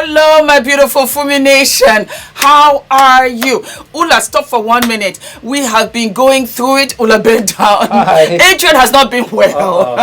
Hello, my beautiful Fumi Nation. How are you? Ula, stop for 1 minute. We have been going through it. Ula, bend down. Hi. Adrian has not been well.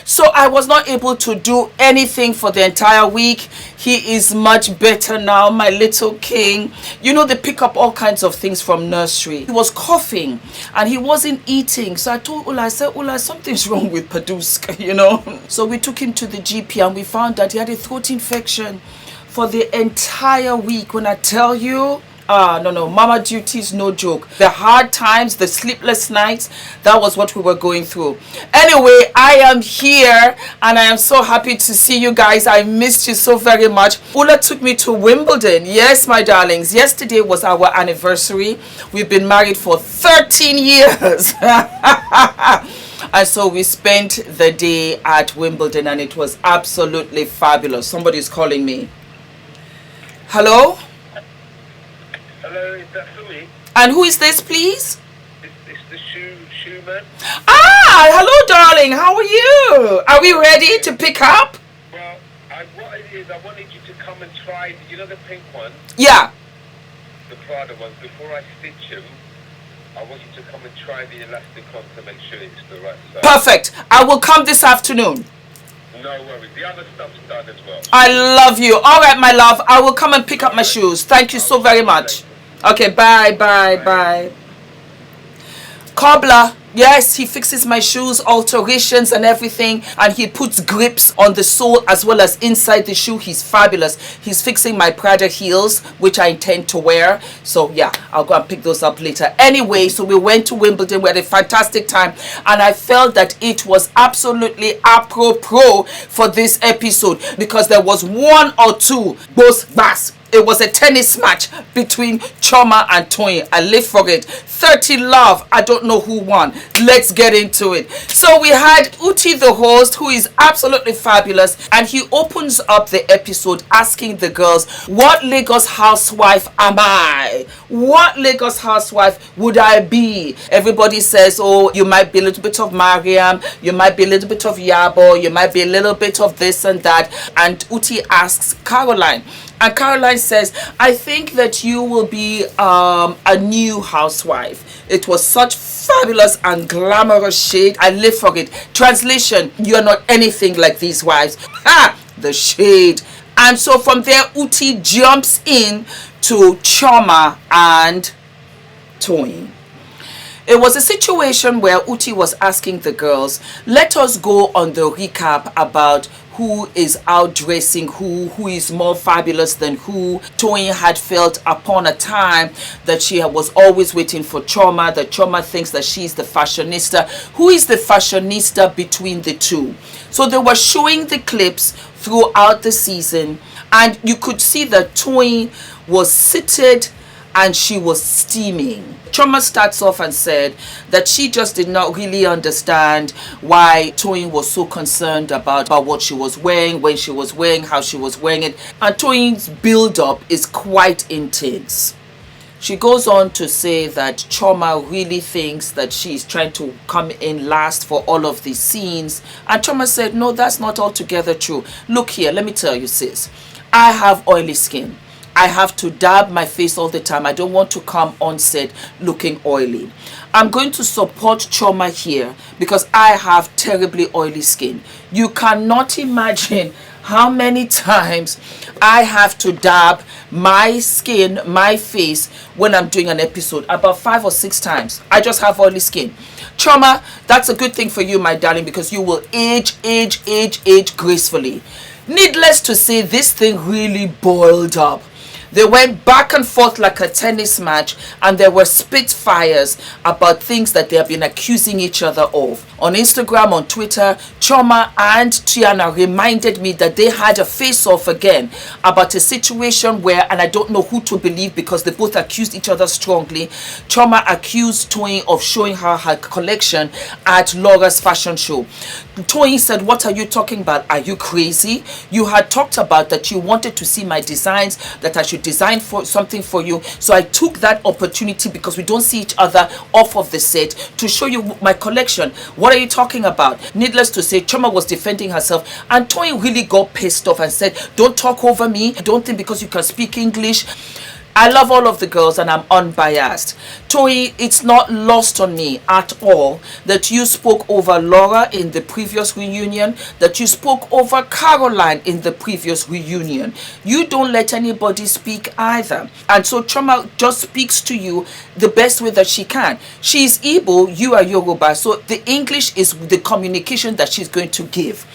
So I was not able to do anything for the entire week. He is much better now, my little king. You know, they pick up all kinds of things from nursery. He was coughing and he wasn't eating. So I told Ula, I said, Ula, something's wrong with Padusk, you know. So we took him to the GP and we found that he had a throat infection for the entire week. When I tell you, no, mama duties, no joke. The hard times, the sleepless nights, that was what we were going through. Anyway, I am here and I am so happy to see you guys. I missed you so very much. Ula took me to Wimbledon. Yes, my darlings. Yesterday was our anniversary. We've been married for 13 years. And so we spent the day at Wimbledon and it was absolutely fabulous. Somebody's calling me. Hello? Hello, is that Fumi? And who is this, please? It's the shoe man. Hello, darling. How are you? Are we ready to pick up? Well, what it is, I wanted you to come and try, you know the pink one? Yeah. The Prada ones. Before I stitch them, I want you to come and try the elastic on to make sure it's the right size. Perfect. I will come this afternoon. No worries. The other stuff's done as well. I love you. All right, my love. I will come and pick up my shoes. Thank you so very much. Okay, bye. Cobbler, yes, he fixes my shoes, alterations and everything, and he puts grips on the sole as well as inside the shoe. He's fabulous. He's fixing my Prada heels, which I intend to wear. So yeah, I'll go and pick those up later. Anyway, so we went to Wimbledon. We had a fantastic time, and I felt that it was absolutely apropos for this episode because there was one or two both bass. It was a tennis match between Chioma and Toyin. I live for it. 30 love. I don't know who won. Let's get into it. So we had Uti, the host, who is absolutely fabulous. And he opens up the episode asking the girls, what Lagos housewife am I? What Lagos housewife would I be? Everybody says, oh, you might be a little bit of Mariam. You might be a little bit of Yabo. You might be a little bit of this and that. And Uti asks Caroline. And Caroline says, I think that you will be a new housewife. It was such fabulous and glamorous shade. I live for it. Translation, you're not anything like these wives. Ha! The shade. And so from there, Uti jumps in to Chioma and Toyin. It was a situation where Uti was asking the girls, let us go on the recap about who is outdressing who is more fabulous than who. Toyin had felt upon a time that she was always waiting for Chioma, that Chioma thinks that she's the fashionista. Who is the fashionista between the two? So they were showing the clips throughout the season, and you could see that Toyin was seated and she was steaming. Chioma starts off and said that she just did not really understand why Toyin was so concerned about what she was wearing, when she was wearing, how she was wearing it. And Toyin's build-up is quite intense. She goes on to say that Chioma really thinks that she's trying to come in last for all of these scenes. And Chioma said, no, that's not altogether true. Look here, let me tell you, sis. I have oily skin. I have to dab my face all the time. I don't want to come on set looking oily. I'm going to support Chioma here because I have terribly oily skin. You cannot imagine how many times I have to dab my skin, my face when I'm doing an episode. About 5 or 6 times. I just have oily skin. Chioma, that's a good thing for you, my darling, because you will age gracefully. Needless to say, this thing really boiled up. They went back and forth like a tennis match, and there were spitfires about things that they have been accusing each other of. On Instagram, on Twitter, Chioma and Tiana reminded me that they had a face-off again about a situation where, and I don't know who to believe because they both accused each other strongly. Chioma accused Toyin of showing her collection at Laura's fashion show. Toyin said, what are you talking about? Are you crazy? You had talked about that you wanted to see my designs, that I should design for something for you. So I took that opportunity, because we don't see each other off of the set, to show you my collection. What are you talking about? Needless to say, say Chioma was defending herself, and Toyin really got pissed off and said, don't talk over me. Don't think because you can speak English. I love all of the girls and I'm unbiased. Toyin, it's not lost on me at all that you spoke over Laura in the previous reunion, that you spoke over Caroline in the previous reunion. You don't let anybody speak either. And so Chioma just speaks to you the best way that she can. She is Igbo, you are Yoruba, so the English is the communication that she's going to give.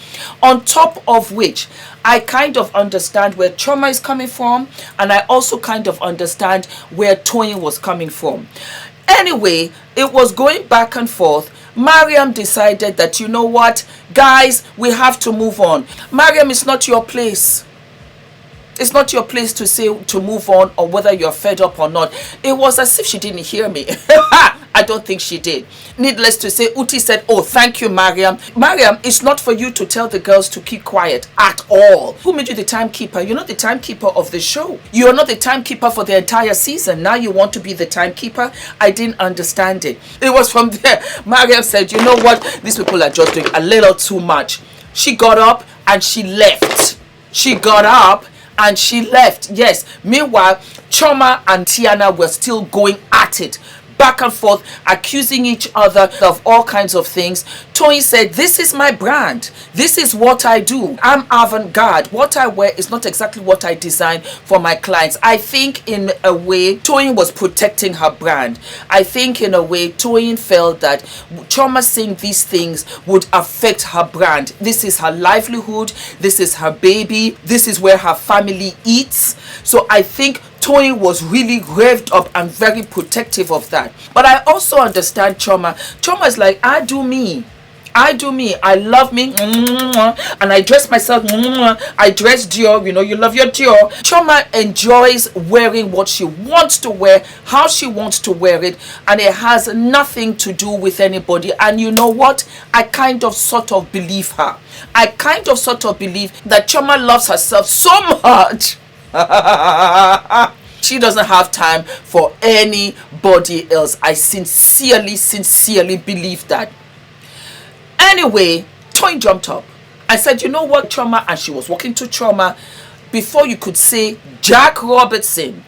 On top of which, I kind of understand where Chioma is coming from, and I also kind of understand where Toyin was coming from. Anyway, it was going back and forth. Mariam decided that, you know what, guys, we have to move on. Mariam, it's not your place. It's not your place to say to move on or whether you're fed up or not. It was as if she didn't hear me. I don't think she did. Needless to say, Uti said, oh, thank you, Mariam. Mariam, it's not for you to tell the girls to keep quiet at all. Who made you the timekeeper? You're not the timekeeper of the show. You're not the timekeeper for the entire season. Now you want to be the timekeeper? I didn't understand it. It was from there. Mariam said, you know what? These people are just doing a little too much. She got up and she left. She got up and she left. Yes. Meanwhile, Chioma and Tiana were still going at it, back and forth, accusing each other of all kinds of things. Toyin said, this is my brand. This is what I do. I'm avant-garde. What I wear is not exactly what I design for my clients. I think in a way, Toyin was protecting her brand. I think in a way, Toyin felt that Chioma saying these things would affect her brand. This is her livelihood. This is her baby. This is where her family eats. So I think Toyin was really revved up and very protective of that. But I also understand Chioma. Chioma is like, I do me. I do me. I love me. And I dress myself. I dress Dior. You know, you love your Dior. Chioma enjoys wearing what she wants to wear, how she wants to wear it. And it has nothing to do with anybody. And you know what? I kind of sort of believe her. I kind of sort of believe that Chioma loves herself so much. She doesn't have time for anybody else. I sincerely believe that. Anyway, Toyin jumped up. I said, you know what, Chioma? And she was walking to Chioma. Before you could say Jack Robertson,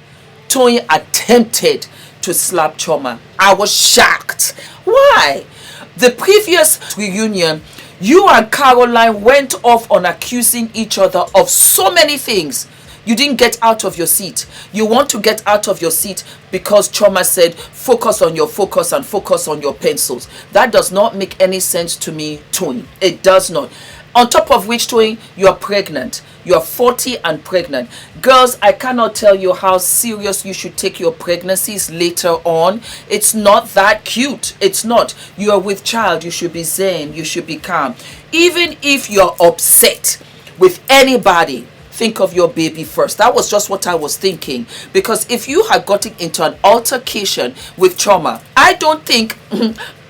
Toyin attempted to slap Chioma. I was shocked. Why? The previous reunion, you and Caroline went off on accusing each other of so many things. You didn't get out of your seat. You want to get out of your seat because Chioma said, focus on your focus and focus on your pencils. That does not make any sense to me, Toyin. It does not. On top of which, Toyin, you are pregnant. You are 40 and pregnant. Girls, I cannot tell you how serious you should take your pregnancies later on. It's not that cute. It's not. You are with child. You should be zen. You should be calm. Even if you're upset with anybody, think of your baby first. That was just what I was thinking. Because if you had gotten into an altercation with Chioma, I don't think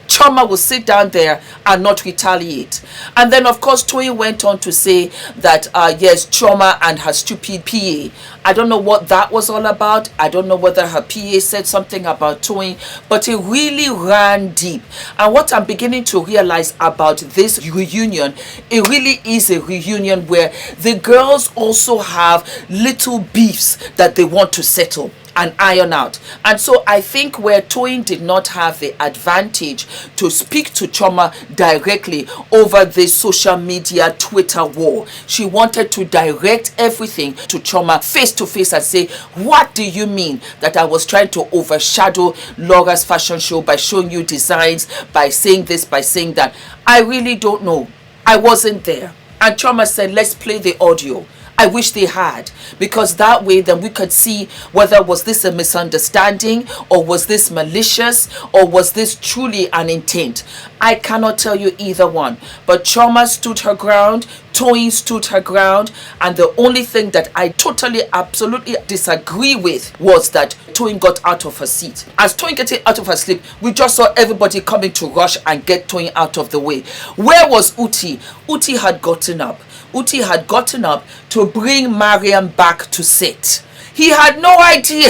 Chioma will sit down there and not retaliate. And then, of course, Toyin went on to say that, yes, Chioma and her stupid PA. I don't know what that was all about. I don't know whether her PA said something about Toyin, but it really ran deep. And what I'm beginning to realize about this reunion, it really is a reunion where the girls also have little beefs that they want to settle and iron out. And so I think where Toyin did not have the advantage to speak to Chioma directly over the social media Twitter war, she wanted to direct everything to Chioma face to face and say, what do you mean that I was trying to overshadow Laura's fashion show by showing you designs, by saying this, by saying that? I really don't know. I wasn't there. And Chioma said, let's play the audio. I wish they had, because that way then we could see whether was this a misunderstanding, or was this malicious, or was this truly an intent. I cannot tell you either one, but Chioma stood her ground, Toyin stood her ground, and the only thing that I totally absolutely disagree with was that Toyin got out of her seat. As Toyin getting out of her seat, we just saw everybody coming to rush and get Toyin out of the way. Where was Uti? Uti had gotten up. Uti had gotten up to bring Mariam back to sit. He had no idea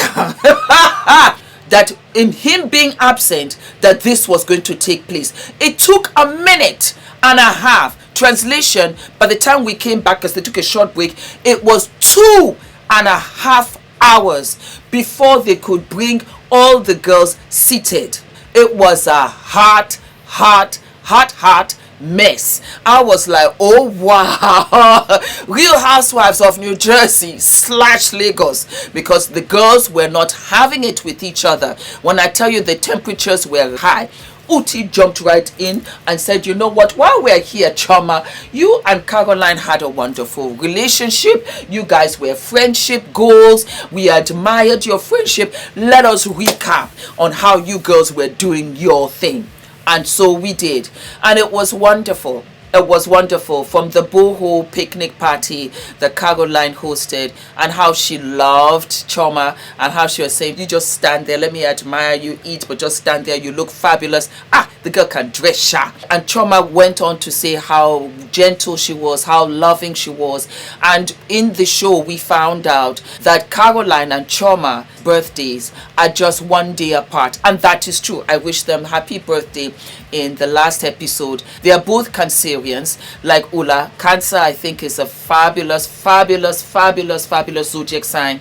that in him being absent, that this was going to take place. It took a minute and a half translation, by the time we came back, because they took a short break, it was 2.5 hours before they could bring all the girls seated. It was a hot mess. I was like, oh wow. Real Housewives of New Jersey / Lagos, because the girls were not having it with each other. When I tell you the temperatures were high, Uti jumped right in and said, you know what, while we're here, Chioma, you and Caroline had a wonderful relationship. You guys were friendship goals. We admired your friendship. Let us recap on how you girls were doing your thing. And so we did. And it was wonderful. It was wonderful, from the boho picnic party that Caroline hosted, and how she loved Chioma, and how she was saying, you just stand there, let me admire you, eat, but just stand there, you look fabulous. The girl can dress sharp. And Chioma went on to say how gentle she was, how loving she was. And in the show, we found out that Caroline and Chioma birthdays are just 1 day apart, and that is true. I wish them happy birthday in the last episode. They are both Cancerians, like Ula. Cancer, I think, is a fabulous zodiac sign.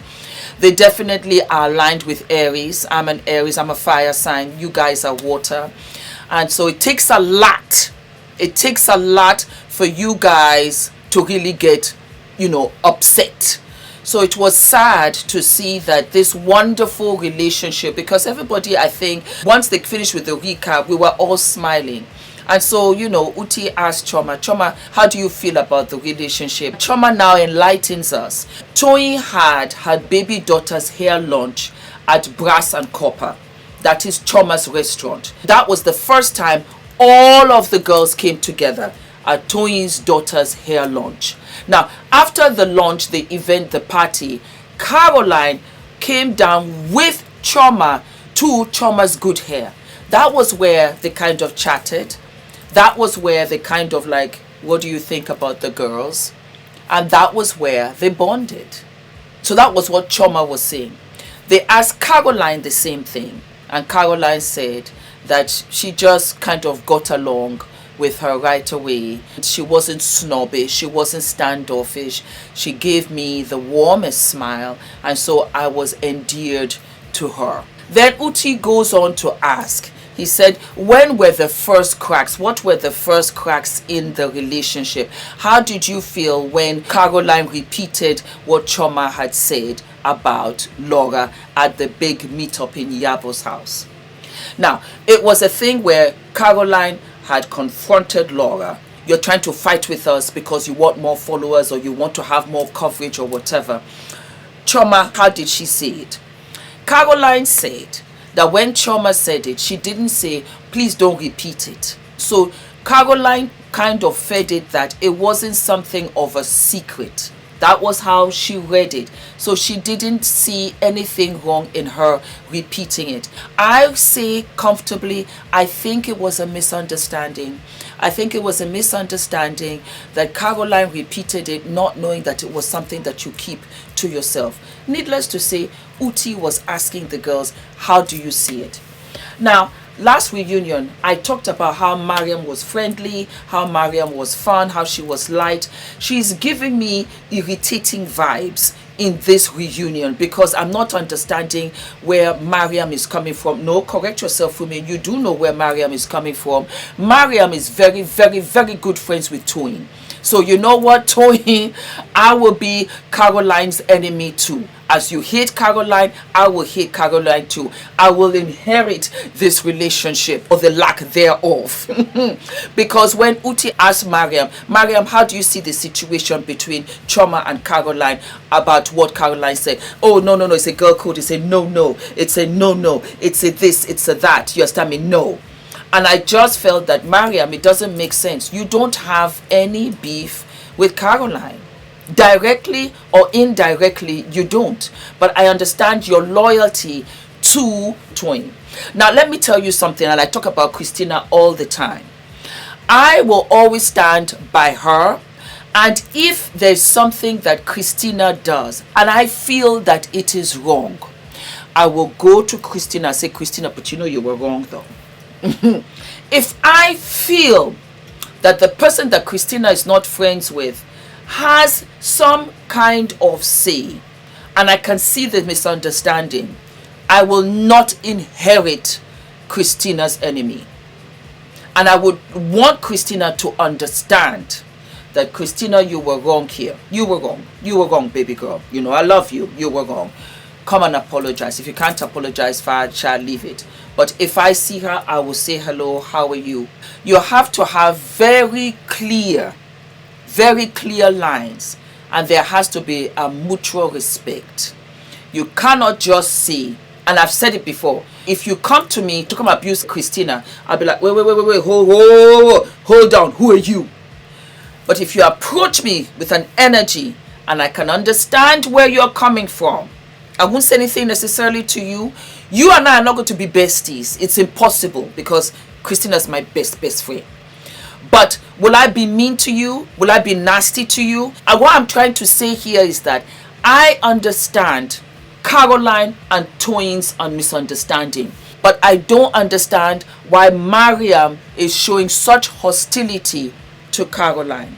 They definitely are aligned with Aries. I'm an Aries, I'm a fire sign. You guys are water. And so it takes a lot. It takes a lot for you guys to really get, upset. So it was sad to see that this wonderful relationship, because everybody, I think, once they finished with the recap, we were all smiling. And so, Uti asked Chioma, how do you feel about the relationship? Chioma now enlightens us. Toyin had her baby daughter's hair launch at Brass and Copper. That is Chioma's restaurant. That was the first time all of the girls came together at Toyin's daughter's hair launch. Now, after the launch, the event, the party, Caroline came down with Chioma to Chioma's good hair. That was where they kind of chatted. That was where they kind of like, what do you think about the girls? And that was where they bonded. So that was what Chioma was saying. They asked Caroline the same thing. And Caroline said that she just kind of got along with her right away. She wasn't snobbish. She wasn't standoffish. She gave me the warmest smile. And so I was endeared to her. Then Uti goes on to ask, he said, when were the first cracks? What were the first cracks in the relationship? How did you feel when Caroline repeated what Chioma had said about Laura at the big meetup in Yabo's house? Now, it was a thing where Caroline had confronted Laura. You're trying to fight with us because you want more followers, or you want to have more coverage, or whatever. Chioma, how did she say it? Caroline said that when Chioma said it, she didn't say, please don't repeat it. So Caroline kind of fed it that it wasn't something of a secret. That was how she read it. So she didn't see anything wrong in her repeating it. I say comfortably, I think it was a misunderstanding. I think it was a misunderstanding that Caroline repeated it, not knowing that it was something that you keep to yourself. Needless to say, Uti was asking the girls, how do you see it? Now, last reunion, I talked about how Mariam was friendly, how Mariam was fun, how she was light. She's giving me irritating vibes in this reunion, because I'm not understanding where Mariam is coming from. No, correct yourself, Fumi. You do know where Mariam is coming from. Mariam is very, very, very good friends with Toyin. So you know what, Toyin, I will be Caroline's enemy too. As you hate Caroline, I will hate Caroline too. I will inherit this relationship, or the lack thereof. Because when Uti asked Mariam, how do you see the situation between Chioma and Caroline about what Caroline said? Oh, no, it's a girl code. It's a no, it's a no, it's a this, it's a that. You understand me? No. And I just felt that, Mariam, it doesn't make sense. You don't have any beef with Caroline. Directly or indirectly, you don't. But I understand your loyalty to Toyin. Now, let me tell you something, and I talk about Christina all the time. I will always stand by her. And if there's something that Christina does, and I feel that it is wrong, I will go to Christina and say, Christina, but you know you were wrong though. If I feel that the person that Christina is not friends with has some kind of say, and I can see the misunderstanding, I will not inherit Christina's enemy. And I would want Christina to understand that, Christina, you were wrong here. You were wrong. You were wrong, baby girl. You know, I love you. You were wrong. Come and apologize. If you can't apologize, fine, shall leave it. But if I see her, I will say, hello, how are you? You have to have very clear lines. And there has to be a mutual respect. You cannot just say, and I've said it before, if you come to me to come abuse Christina, I'll be like, wait, hold on, who are you? But if you approach me with an energy and I can understand where you're coming from, I won't say anything necessarily to you. You and I are not going to be besties. It's impossible, because Christina's my best friend. But will I be mean to you? Will I be nasty to you? And what I'm trying to say here is that I understand Caroline and Toyin's misunderstanding, but I don't understand why Mariam is showing such hostility to Caroline.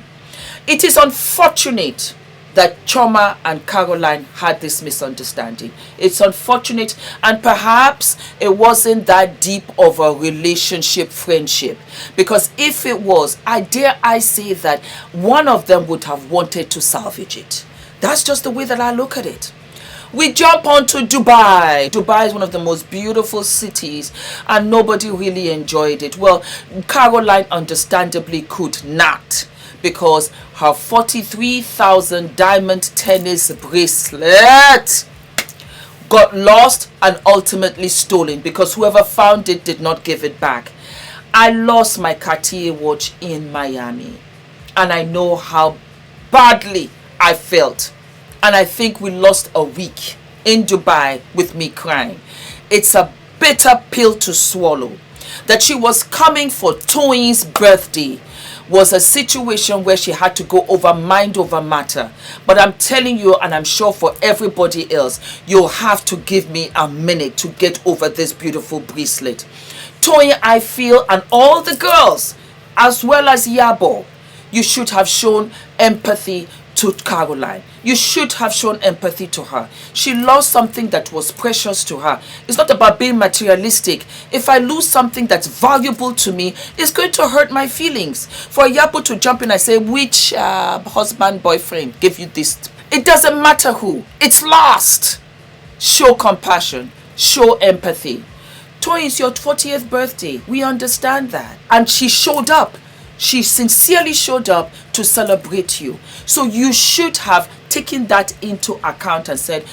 It is unfortunate that Chioma and Caroline had this misunderstanding. It's unfortunate, and perhaps it wasn't that deep of a relationship, friendship, because if it was, I dare I say that one of them would have wanted to salvage it. That's just the way that I look at it. We jump on to Dubai. Dubai is one of the most beautiful cities, and nobody really enjoyed it. Well, Caroline understandably could not, because her 43,000 diamond tennis bracelet got lost and ultimately stolen, because whoever found it did not give it back. I lost my Cartier watch in Miami, and I know how badly I felt. And I think we lost a week in Dubai with me crying. It's a bitter pill to swallow. That she was coming for Toyin's birthday was a situation where she had to go over mind over matter. But I'm telling you, and I'm sure for everybody else, you'll have to give me a minute to get over this beautiful bracelet. Toyin, I feel, and all the girls, as well as Yabo, you should have shown empathy to Caroline. You should have shown empathy to her. She lost something that was precious to her. It's not about being materialistic. If I lose something that's valuable to me, it's going to hurt my feelings. For Yabo to jump in and say, which husband, boyfriend gave you this? It doesn't matter who. It's lost. Show compassion. Show empathy. Toyin, it's your 40th birthday. We understand that. And she showed up. She sincerely showed up to celebrate you. So you should have taken that into account and said,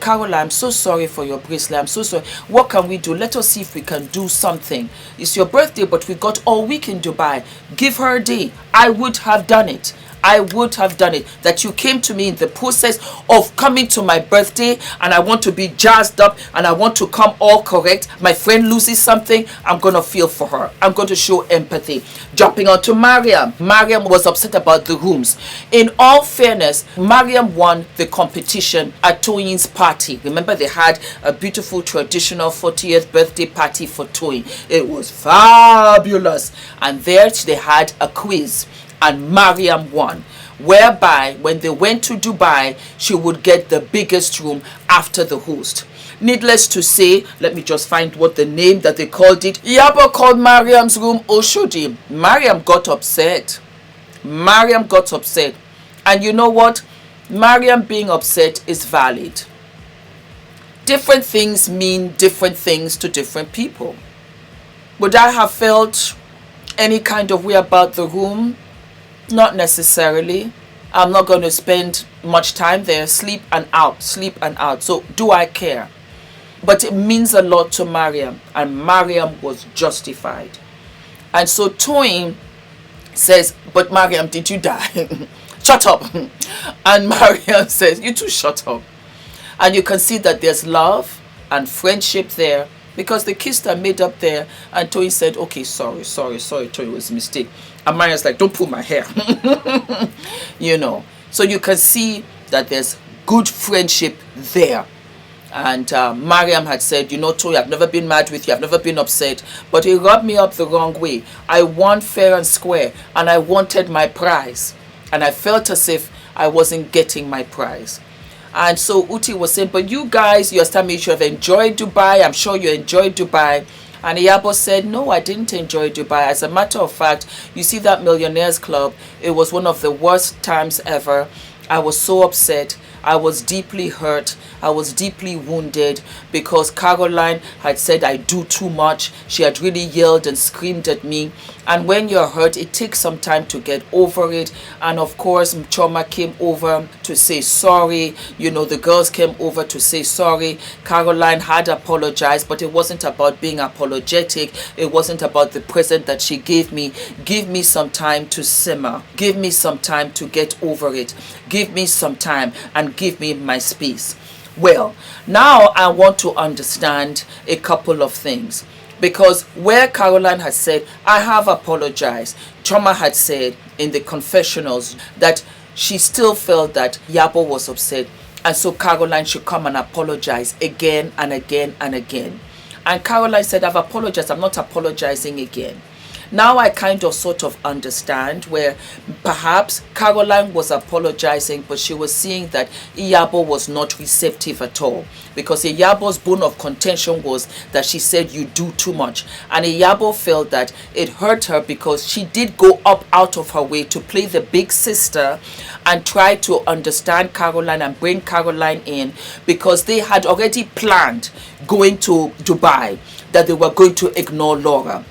Caroline, I'm so sorry for your bracelet. I'm so sorry. What can we do? Let us see if we can do something. It's your birthday, but we got all week in Dubai. Give her a day. I would have done it. I would have done it. That you came to me in the process of coming to my birthday, and I want to be jazzed up and I want to come all correct. My friend loses something, I'm going to feel for her. I'm going to show empathy. Jumping on to Mariam. Mariam was upset about the rooms. In all fairness, Mariam won the competition at Toyin's party. Remember, they had a beautiful traditional 40th birthday party for Toyin. It was fabulous. And there they had a quiz. And Mariam won, whereby when they went to Dubai, she would get the biggest room after the host. Needless to say, let me just find what the name that they called it. Yabo called Mariam's room Oshodi. Mariam got upset. Mariam got upset. And you know what? Mariam being upset is valid. Different things mean different things to different people. Would I have felt any kind of way about the room? Not necessarily. I'm not going to spend much time there. Sleep and out. Sleep and out. So do I care? But it means a lot to Mariam. And Mariam was justified. And so Toyin says, but Mariam, did you die? Shut up. And Mariam says, you two shut up. And you can see that there's love and friendship there, because they kissed and made up there. And Toyin said, okay, sorry, Toyin, it was a mistake. And Mariam's like, don't pull my hair. You know. So you can see that there's good friendship there. And Mariam had said, you know, Toy, I've never been mad with you, I've never been upset, but he rubbed me up the wrong way. I won fair and square, and I wanted my prize. And I felt as if I wasn't getting my prize. And so Uti was saying, but you guys, you should have enjoyed Dubai. I'm sure you enjoyed Dubai. And Iyabo said, no, I didn't enjoy Dubai. As a matter of fact, you see that Millionaires Club, it was one of the worst times ever. I was so upset. I was deeply hurt. I was deeply wounded because Caroline had said I do too much. She had really yelled and screamed at me. And when you're hurt, it takes some time to get over it. And of course, Chioma came over to say sorry. You know, the girls came over to say sorry. Caroline had apologized, but it wasn't about being apologetic. It wasn't about the present that she gave me. Give me some time to simmer. Give me some time to get over it. Give me some time and give me my space. Well, now I want to understand a couple of things. Because where Caroline had said, I have apologized, Chioma had said in the confessionals that she still felt that Iyabo was upset. And so Caroline should come and apologize again and again and again. And Caroline said, I've apologized, I'm not apologizing again. Now I kind of sort of understand where perhaps Caroline was apologizing, but she was seeing that Iyabo was not receptive at all. Because Iyabo's bone of contention was that she said you do too much. And Iyabo felt that it hurt her because she did go up out of her way to play the big sister and try to understand Caroline and bring Caroline in, because they had already planned going to Dubai that they were going to ignore Laura.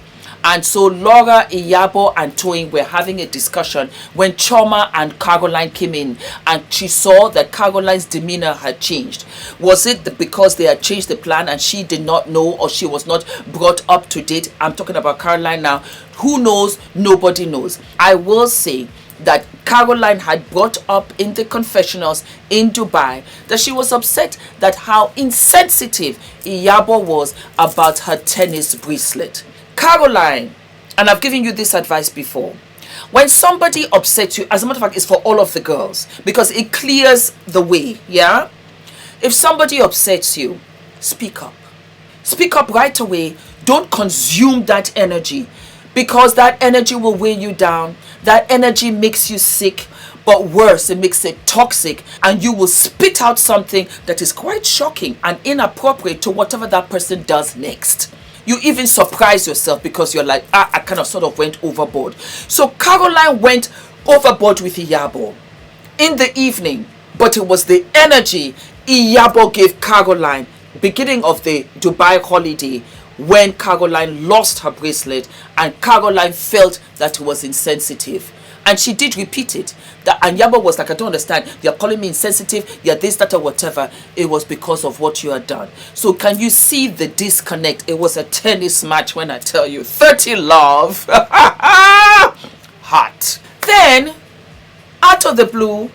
And so Laura, Iyabo and Toyin were having a discussion when Chioma and Caroline came in, and she saw that Caroline's demeanor had changed. Was it because they had changed the plan and she did not know, or she was not brought up to date? I'm talking about Caroline now. Who knows? Nobody knows. I will say that Caroline had brought up in the confessionals in Dubai that she was upset that how insensitive Iyabo was about her tennis bracelet. Caroline, and I've given you this advice before, when somebody upsets you, as a matter of fact, it's for all of the girls, because it clears the way, yeah? If somebody upsets you, speak up. Speak up right away. Don't consume that energy, because that energy will weigh you down. That energy makes you sick, but worse, it makes it toxic, and you will spit out something that is quite shocking and inappropriate to whatever that person does next. You even surprise yourself because you're like, I kind of sort of went overboard. So Caroline went overboard with Iyabo in the evening, but it was the energy Iyabo gave Caroline beginning of the Dubai holiday when Caroline lost her bracelet, and Caroline felt that it was insensitive. And she did repeat it. And Iyabo was like, I don't understand. You're calling me insensitive. You're this, that, or whatever. It was because of what you had done. So can you see the disconnect? It was a tennis match when I tell you. 30 love. Hot. Then, out of the blue,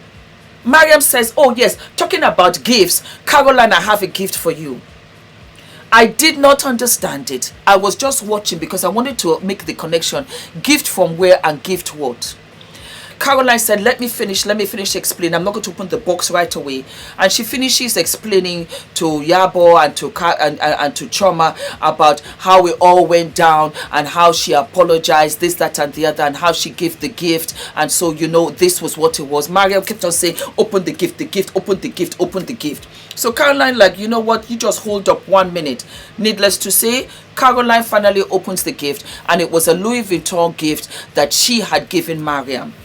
Mariam says, oh yes, talking about gifts, Caroline, I have a gift for you. I did not understand it. I was just watching because I wanted to make the connection. Gift from where and gift what? Caroline said, let me finish explaining. I'm not going to open the box right away. And she finishes explaining to Iyabo and to Chioma about how it all went down and how she apologized, this, that, and the other, and how she gave the gift. And so, you know, this was what it was. Mariam kept on saying, open the gift, open the gift, open the gift. So Caroline, like, you know what? You just hold up 1 minute. Needless to say, Caroline finally opens the gift, and it was a Louis Vuitton gift that she had given Mariam.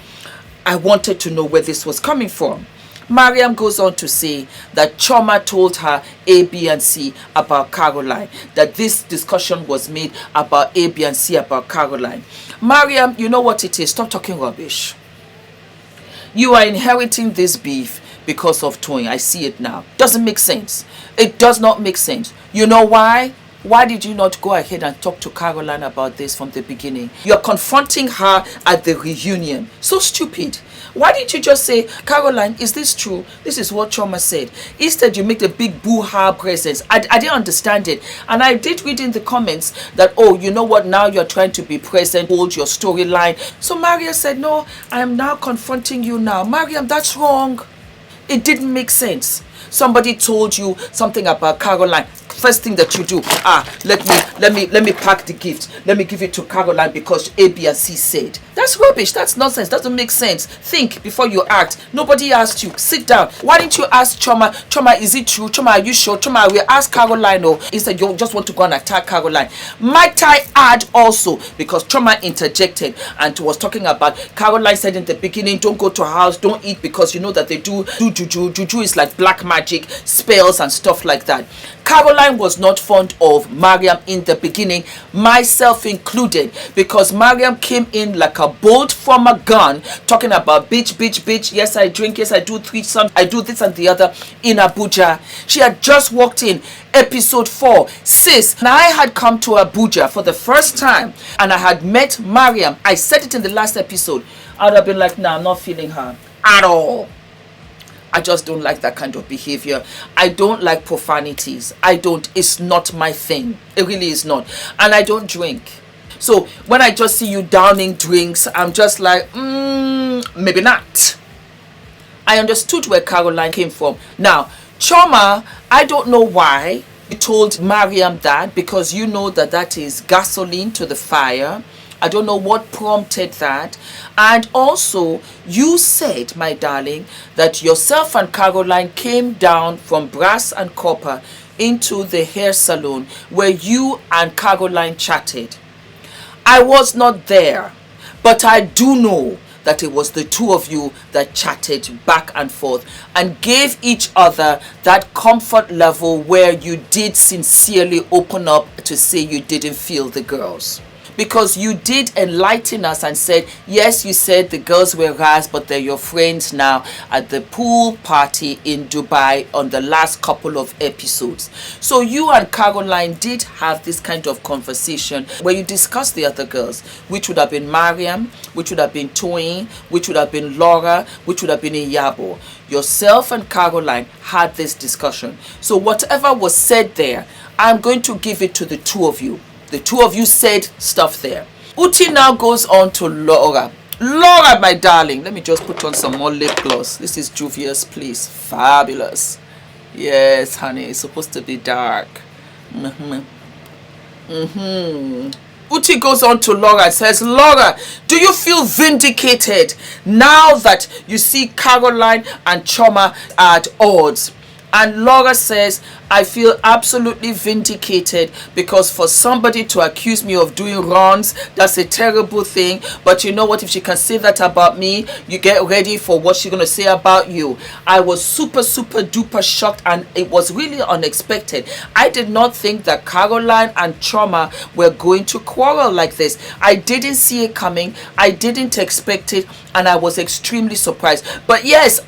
I wanted to know where this was coming from. Mariam goes on to say that Chioma told her A, B, and C about Caroline. That this discussion was made about A, B, and C about Caroline. Mariam, you know what it is. Stop talking rubbish. You are inheriting this beef because of Toyin. I see it now. Doesn't make sense. It does not make sense. You know why? Why did you not go ahead and talk to Caroline about this from the beginning? You're confronting her at the reunion. So stupid. Why didn't you just say, Caroline, is this true? This is what Chioma said. Instead, you make the big boo-ha presence. I didn't understand it. And I did read in the comments that, oh, you know what? Now you're trying to be present, hold your storyline. So Maria said, no, I am now confronting you now. Mariam, that's wrong. It didn't make sense. Somebody told you something about Caroline. First thing that you do, let me pack the gift. Let me give it to Caroline because A, B, and C said. That's rubbish. That's nonsense. Doesn't make sense. Think before you act. Nobody asked you. Sit down. Why didn't you ask Chioma? Chioma, is it true? Chioma, are you sure? Chioma, we ask Caroline. Or instead you just want to go and attack Caroline. Might I add also, because Chioma interjected and was talking about Caroline said in the beginning, don't go to her house, don't eat because you know that they do juju. Juju is like black magic, spells and stuff like that. Caroline was not fond of Mariam in the beginning, myself included, because Mariam came in like a bolt from a gun, talking about bitch, yes I drink, yes I do threesome, I do this and the other in Abuja. She had just walked in, episode 4. Sis, and I had come to Abuja for the first time and I had met Mariam. I said it in the last episode. I would have been like, nah, I'm not feeling her at all. I just don't like that kind of behavior. I don't like profanities. It's not my thing. It really is not. And I don't drink. So when I just see you downing drinks, I'm just like, maybe not. I understood where Caroline came from. Now, Chioma, I don't know why you told Mariam that, because you know that is gasoline to the fire. I don't know what prompted that. And also, you said, my darling, that yourself and Caroline came down from Brass and Copper into the hair salon where you and Caroline chatted. I was not there, but I do know that it was the two of you that chatted back and forth and gave each other that comfort level where you did sincerely open up to say you didn't feel the girls. Because you did enlighten us and said, yes, you said the girls were Raz, but they're your friends now at the pool party in Dubai on the last couple of episodes. So you and Caroline did have this kind of conversation where you discussed the other girls, which would have been Mariam, which would have been Toyin, which would have been Laura, which would have been Iyabo. Yourself and Caroline had this discussion. So whatever was said there, I'm going to give it to the two of you. The two of you said stuff there. Uti now goes on to Laura. Laura, my darling. Let me just put on some more lip gloss. This is Juvia's, please. Fabulous. Yes, honey. It's supposed to be dark. Uti goes on to Laura and says, Laura, do you feel vindicated now that you see Caroline and Chioma at odds? And Laura says, I feel absolutely vindicated because for somebody to accuse me of doing wrongs, that's a terrible thing. But you know what? If she can say that about me, you get ready for what she's going to say about you. I was super duper shocked and it was really unexpected. I did not think that Caroline and Chioma were going to quarrel like this. I didn't see it coming. I didn't expect it. And I was extremely surprised. But yes,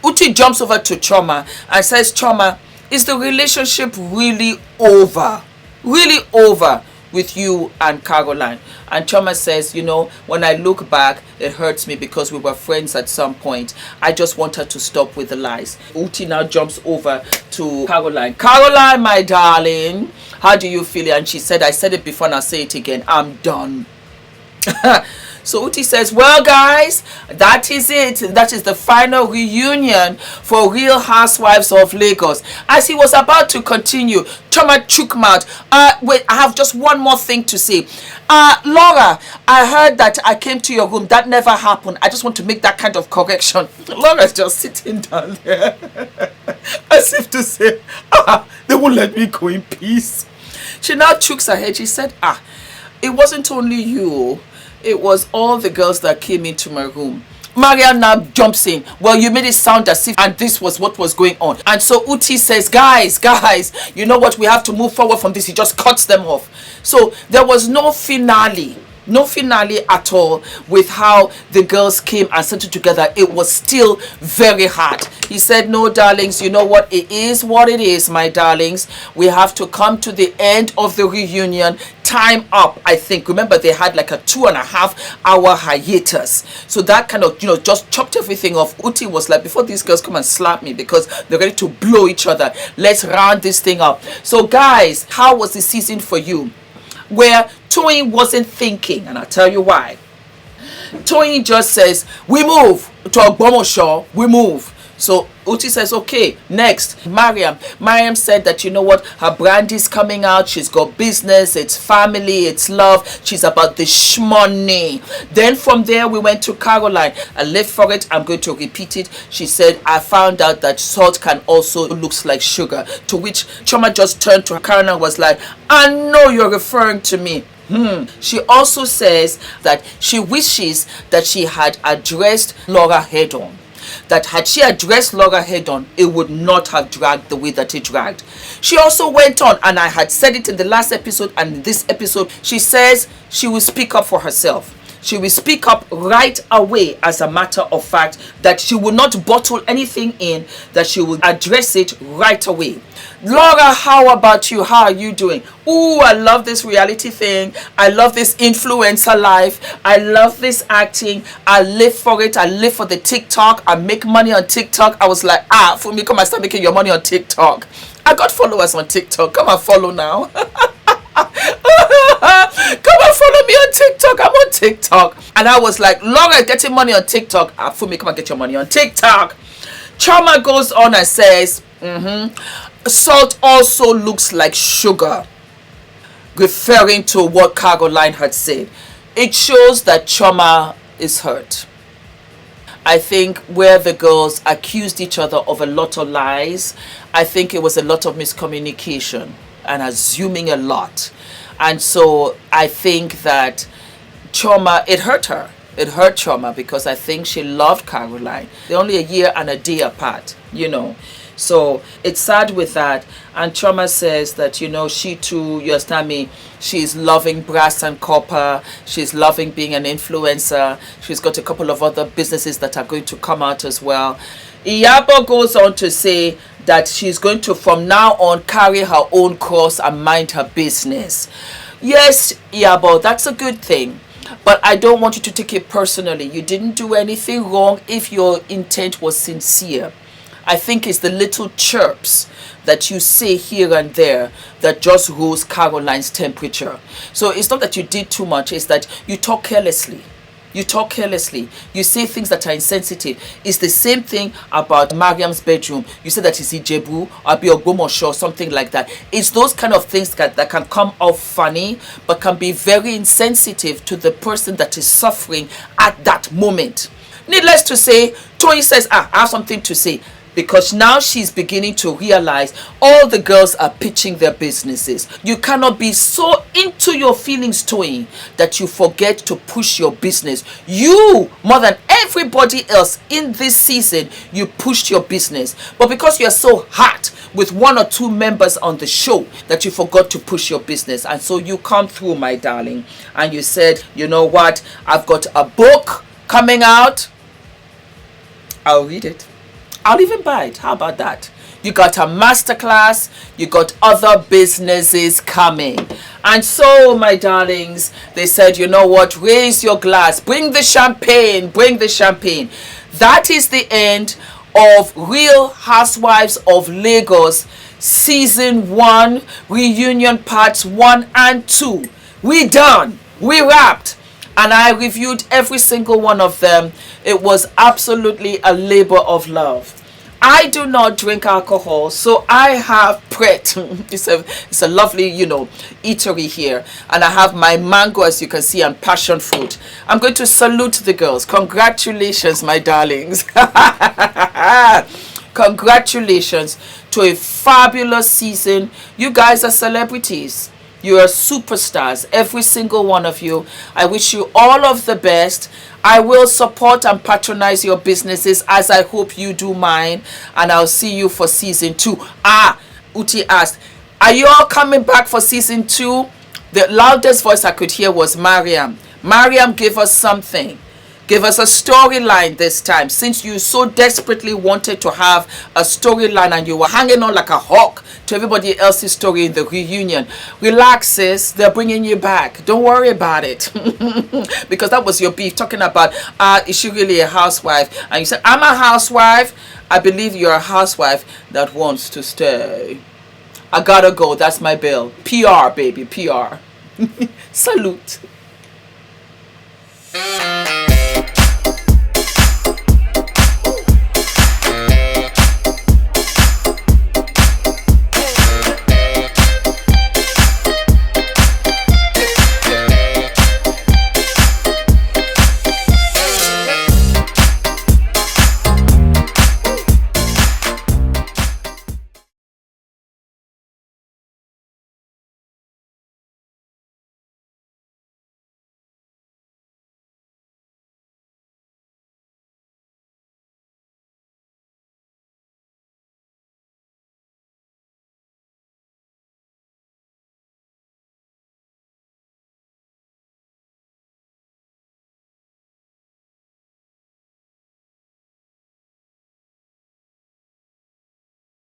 Uti jumps over to Chioma and says, Chioma, is the relationship really over? Really over with you and Caroline? And Chioma says, you know, when I look back, it hurts me because we were friends at some point. I just want her to stop with the lies. Uti now jumps over to Caroline. Caroline, my darling, how do you feel? And she said, I said it before and I'll say it again. I'm done. So Uti says, well guys, that is it. That is the final reunion for Real Housewives of Lagos. As he was about to continue, Chioma shook mouth. Wait, I have just one more thing to say. Laura, I heard that I came to your room. That never happened. I just want to make that kind of correction. Laura's just sitting down there as if to say, they won't let me go in peace. She now shooks her head. She said, it wasn't only you. It was all the girls that came into my room. Maria now jumps in. Well, you made it sound as if and this was what was going on. And so Uti says, guys, you know what? We have to move forward from this. He just cuts them off. So there was no finale. No finale at all with how the girls came and settled together. It was still very hard. He said, no, darlings, you know what? It is what it is, my darlings. We have to come to the end of the reunion. Time up, I think. Remember, they had like a 2.5-hour hiatus. So that kind of, just chopped everything off. Uti was like, before these girls come and slap me because they're ready to blow each other, let's round this thing up. So guys, how was the season for you? where Toyin wasn't thinking, and I'll tell you why. Toyin just says, we move to Ogbomosho, we move. So Uti says, okay, next, Mariam. Mariam said that, you know what, her brand is coming out. She's got business, it's family, it's love. She's about the shmoney. Then from there, we went to Caroline. I live for it. I'm going to repeat it. She said, I found out that salt can also looks like sugar. To which Chioma just turned to Caroline and was like, I know you're referring to me. She also says that she wishes that she had addressed Laura head on. That had she addressed Laura head on, it would not have dragged the way that it dragged. She also went on, and I had said it in the last episode and in this episode, she says she will speak up for herself. She will speak up right away, as a matter of fact, that she will not bottle anything in, that she will address it right away. Laura, how about you? How are you doing? Ooh, I love this reality thing. I love this influencer life. I love this acting. I live for it. I live for the TikTok. I make money on TikTok. I was like, Fumi, come and start making your money on TikTok. I got followers on TikTok. Come and follow now. Come and follow me on TikTok. I'm on TikTok. And I was like, Laura getting money on TikTok. Fumi, come and get your money on TikTok. Chioma goes on and says, salt also looks like sugar, referring to what Caroline had said. It shows that Chioma is hurt. I think where the girls accused each other of a lot of lies, I think it was a lot of miscommunication and assuming a lot. And so I think that Chioma, it hurt her. It hurt Chioma because I think she loved Caroline. They're only a year and a day apart, you know. So it's sad with that. And Chioma says that, you know, she too, you understand me, she's loving brass and copper. She's loving being an influencer. She's got a couple of other businesses that are going to come out as well. Iyabo goes on to say that she's going to, from now on, carry her own cross and mind her business. Yes, Iyabo, that's a good thing. But I don't want you to take it personally. You didn't do anything wrong if your intent was sincere. I think it's the little chirps that you say here and there that just rose Caroline's temperature. So it's not that you did too much, it's that you talk carelessly. You talk carelessly. You say things that are insensitive. It's the same thing about Mariam's bedroom. You say that it's Ijebu, or something like that. It's those kind of things that can come off funny, but can be very insensitive to the person that is suffering at that moment. Needless to say, Toyin says, I have something to say. Because now she's beginning to realize all the girls are pitching their businesses. You cannot be so into your feelings, Toyin, that you forget to push your business. You, more than everybody else in this season, you pushed your business. But because you're so hot with one or two members on the show that you forgot to push your business. And so you come through, my darling, and you said, you know what? I've got a book coming out. I'll read it. I'll even buy it. How about that? You got a masterclass. You got other businesses coming. And so, my darlings, they said, you know what? Raise your glass. Bring the champagne. Bring the champagne. That is the end of Real Housewives of Lagos Season 1 Reunion Parts 1 and 2. We done. We wrapped. And I reviewed every single one of them. It was absolutely a labor of love. I do not drink alcohol, so I have Pret. It's a lovely, you know, eatery here. And I have my mango, as you can see, and passion fruit. I'm going to salute the girls. Congratulations, my darlings. Congratulations to a fabulous season. You guys are celebrities. You are superstars, every single one of you. I wish you all of the best. I will support and patronize your businesses as I hope you do mine. And I'll see you for season 2. Uti asked, are you all coming back for season 2? The loudest voice I could hear was Mariam. Mariam, give us something. Give us a storyline this time. Since you so desperately wanted to have a storyline and you were hanging on like a hawk to everybody else's story in the reunion. Relax, sis. They're bringing you back. Don't worry about it. Because that was your beef, talking about, is she really a housewife? And you said, I'm a housewife. I believe you're a housewife that wants to stay. I gotta go. That's my bill. PR, baby. PR. Salute.